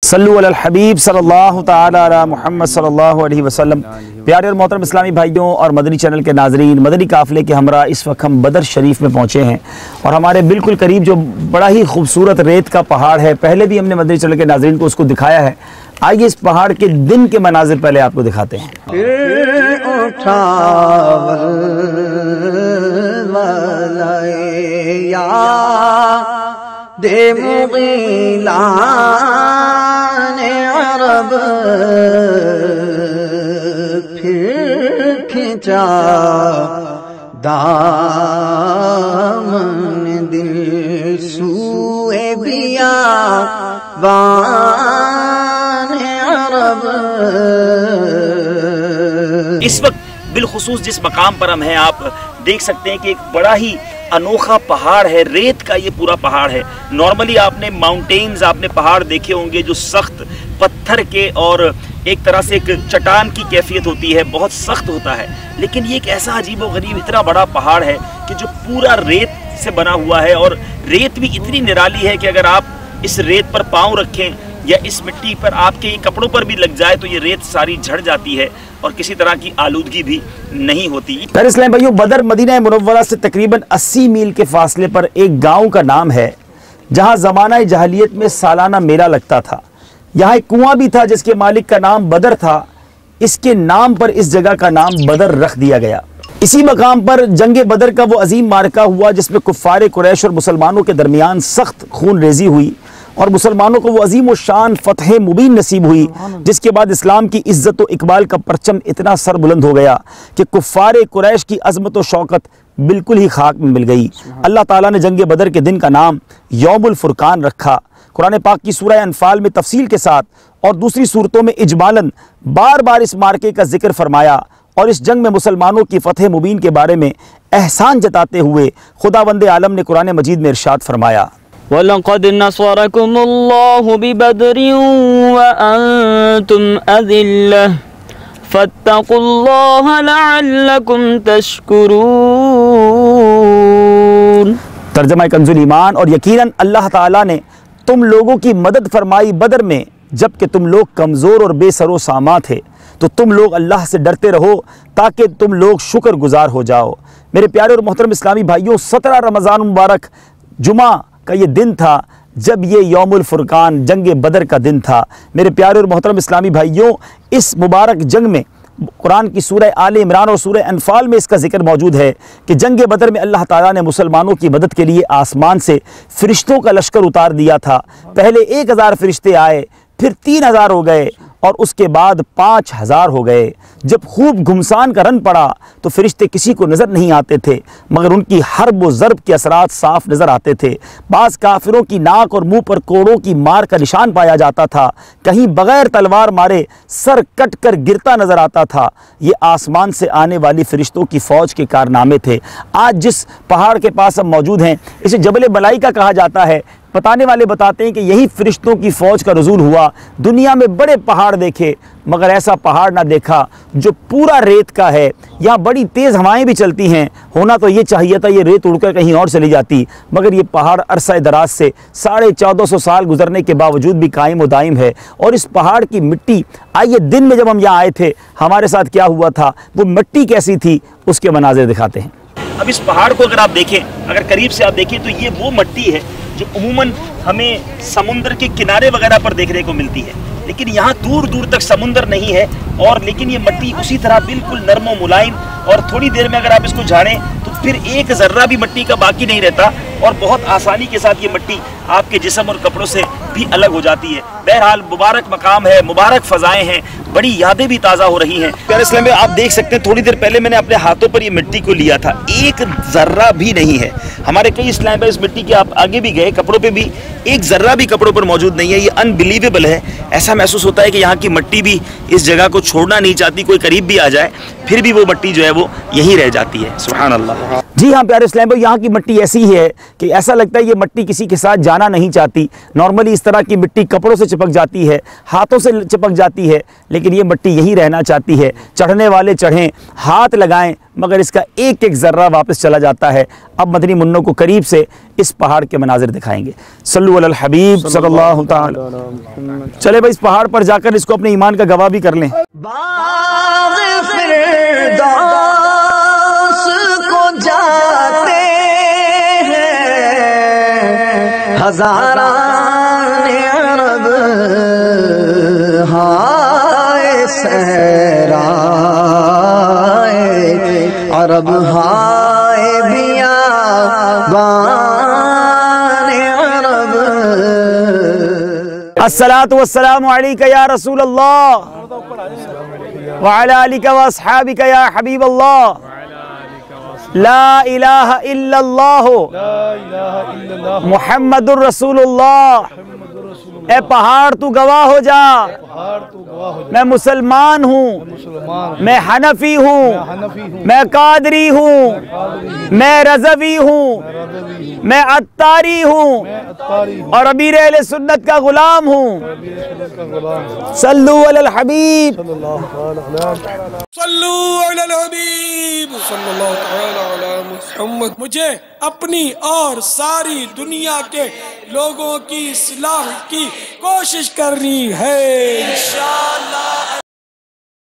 सल्लु अलल हबीब सल्लल्लाहु ताला अला मुहम्मद सल्लल्लाहु अलैहि वसल्लम। प्यारे और मोहतरम इस्लामी भाइयों और मदनी चैनल के नाजरीन, मदनी काफ़िले के हमरा इस वक्त हम बदर शरीफ में पहुँचे हैं और हमारे बिल्कुल करीब जो बड़ा ही खूबसूरत रेत का पहाड़ है, पहले भी हमने मदनी चैनल के नाजरीन को उसको दिखाया है। आइए इस पहाड़ के दिन के मनाजिर पहले आपको दिखाते हैं। दे मुग़ीलाने अरब फिर खिंचा दामन दिल सूए बियाबाने अरब। इस वक्त बिलखुसूस जिस मकाम पर हम हैं, आप देख सकते हैं कि एक बड़ा ही अनोखा पहाड़ है, रेत का ये पूरा पहाड़ है। नॉर्मली आपने माउंटेन्स, आपने पहाड़ देखे होंगे जो सख्त पत्थर के और एक तरह से एक चट्टान की कैफियत होती है, बहुत सख्त होता है। लेकिन ये एक ऐसा अजीब व गरीब इतना बड़ा पहाड़ है कि जो पूरा रेत से बना हुआ है, और रेत भी इतनी निराली है कि अगर आप इस रेत पर पाँव रखें या इस मिट्टी पर आपके कपड़ों पर भी लग जाए तो ये रेत सारी झड़ जाती है और किसी तरह की आलूदगी भी नहीं होती। इस्लाम भाइयों, बदर मदीना मुनव्वरा से तकरीबन 80 मील के फासले पर एक गांव का नाम है जहां ज़माना जahलियत में सालाना मेला लगता था। यहाँ एक कुआं भी था जिसके मालिक का नाम बदर था। इसके नाम पर इस जगह का नाम बदर रख दिया गया। इसी मकाम पर जंग बदर का वो अजीम मार्का हुआ जिसमें कुफ़ार कुरैश और मुसलमानों के दरमियान सख्त खून रेजी हुई और मुसलमानों को वो अजीम शान फ़तह मुबीन नसीब हुई, जिसके बाद इस्लाम की इज़्ज़त व इकबाल का परचम इतना सर बुलंद हो गया कि कुफ़ार कुरैश की अज़मत व शौकत बिल्कुल ही खाक में मिल गई। अल्लाह ताला ने जंग बदर के दिन का नाम यौमुल फुरकान रखा। कुरान पाक की सूरह अनफाल में तफसील के साथ और दूसरी सूरतों में इजमालन बार बार इस मार्के का जिक्र फरमाया और इस जंग में मुसलमानों की फ़तह मुबीन के बारे में एहसान जताते हुए खुदावंद आलम ने कुरान मजीद में इरशाद फरमाया, वलक़द नसरकुमुल्लाहु बिबदरिन व अंतुम अज़िल्लह फत्तक़ुल्लाह लअल्लकुम तशकुरून। तर्जमा कंजुल ईमान, और यकीनन अल्लाह ताला ने तुम लोगों की मदद फरमाई बदर में जबकि तुम लोग कमज़ोर और बेसरो सामा थे, तो तुम लोग अल्लाह से डरते रहो ताकि तुम लोग शुक्रगुजार हो जाओ। मेरे प्यारे और मोहतरम इस्लामी भाइयों, 17 रमज़ान मुबारक जुमा का ये दिन था जब ये यौमुल फुरकान जंग बदर का दिन था। मेरे प्यारे और मोहतरम इस्लामी भाइयों, इस मुबारक जंग में कुरान की सूरह आले इमरान और सूरह अनफाल में इसका जिक्र मौजूद है कि जंग बदर में अल्लाह ताला ने मुसलमानों की मदद के लिए आसमान से फ़रिश्तों का लश्कर उतार दिया था। पहले 1000 फ़रिश्ते आए, फिर 3000 हो गए और उसके बाद 5000 हो गए। जब खूब घुमसान का रन पड़ा तो फरिश्ते किसी को नज़र नहीं आते थे, मगर उनकी हर्ब व ज़रब के असरात साफ नज़र आते थे। बाज़ काफिरों की नाक और मुंह पर कोड़ों की मार का निशान पाया जाता था, कहीं बग़ैर तलवार मारे सर कट कर गिरता नज़र आता था। ये आसमान से आने वाली फरिश्तों की फ़ौज के कारनामे थे। आज जिस पहाड़ के पास हम मौजूद हैं इसे जबल मलाइका कहा जाता है। बताने वाले बताते हैं कि यही फरिश्तों की फ़ौज का नुज़ूल हुआ। दुनिया में बड़े पहाड़ देखे मगर ऐसा पहाड़ ना देखा जो पूरा रेत का है। यहाँ बड़ी तेज़ हवाएं भी चलती हैं, होना तो ये चाहिए था ये रेत उड़कर कहीं और चली जाती, मगर ये पहाड़ अरसा दराज से 1450 साल गुजरने के बावजूद भी कायम व दायम है। और इस पहाड़ की मिट्टी, आइए दिन में जब हम यहाँ आए थे हमारे साथ क्या हुआ था, वो मिट्टी कैसी थी, उसके मनाज़िर दिखाते हैं। अब इस पहाड़ को अगर आप देखें, अगर करीब से आप देखें तो ये वो मिट्टी है जो अमूमन हमें समुद्र के किनारे वगैरह पर देखने को मिलती है, लेकिन यहाँ दूर दूर तक समुद्र नहीं है। और लेकिन ये मिट्टी उसी तरह बिल्कुल नरम व मुलायम, और थोड़ी देर में अगर आप इसको झाड़ें तो फिर एक ज़र्रा भी मिट्टी का बाकी नहीं रहता और बहुत आसानी के साथ ये मिट्टी आपके जिस्म और कपड़ों से भी अलग हो जाती है। बहरहाल मुबारक मकाम है, मुबारक फ़ज़ाएँ हैं, बड़ी यादें भी ताज़ा हो रही हैं। प्यारे इस्लाम में आप देख सकते हैं थोड़ी देर पहले मैंने अपने हाथों पर ये मिट्टी को लिया था, एक ज़र्रा भी नहीं है। हमारे कई इस्लाम में इस मिट्टी के आप आगे भी गए, कपड़ों पे भी एक ज़र्रा भी कपड़ों पर मौजूद नहीं है। ये अनबिलीवेबल है। ऐसा महसूस होता है कि यहाँ की मिट्टी भी इस जगह को छोड़ना नहीं चाहती, कोई करीब भी आ जाए फिर भी वो मिट्टी जो है वो यहीं रह जाती है। सुभान अल्लाह। جی ہاں پیارے اسلام بھائی، یہاں کی مٹی ایسی ہے کہ ایسا لگتا ہے یہ مٹی کسی کے ساتھ جانا نہیں چاہتی۔ نارملی اس طرح کی مٹی کپڑوں سے چپک جاتی ہے، ہاتھوں سے چپک جاتی ہے، لیکن یہ مٹی یہی رہنا چاہتی ہے۔ چڑھنے والے چڑھیں، ہاتھ لگائیں، مگر اس کا ایک ایک ذرہ واپس چلا جاتا ہے۔ اب مدنی منوں کو قریب سے اس پہاڑ کے مناظر دکھائیں گے۔ صلو علی الحبیب صلی اللہ تعالی۔ چلے بھائی اس پہاڑ پر جا کر اس کو اپنے ایمان کا گواہ بھی کر لیں۔ باغ فردوس کو جاتے ہیں ہزاران عرب، ہائے صحرائے عرب، ہائے بیابان عرب۔ الصلاۃ والسلام علیک یا رسول اللہ وعلی آلک واصحابک یا حبیب اللہ، لا الہ الا اللہ محمد الرسول اللہ۔ اے پہاڑ تو گواہ ہو جا، میں مسلمان ہوں، میں حنفی ہوں، میں قادری ہوں، میں رضوی ہوں، میں عطاری ہوں، اور امیر اہل سنت کا غلام ہوں۔ صلو علی الحبیب، صلو علی الحبیب صلی اللہ تعالی علی محمد۔ مجھے اپنی اور ساری دنیا کے لوگوں کی اصلاح کی کوشش کرنی ہے انشاءاللہ۔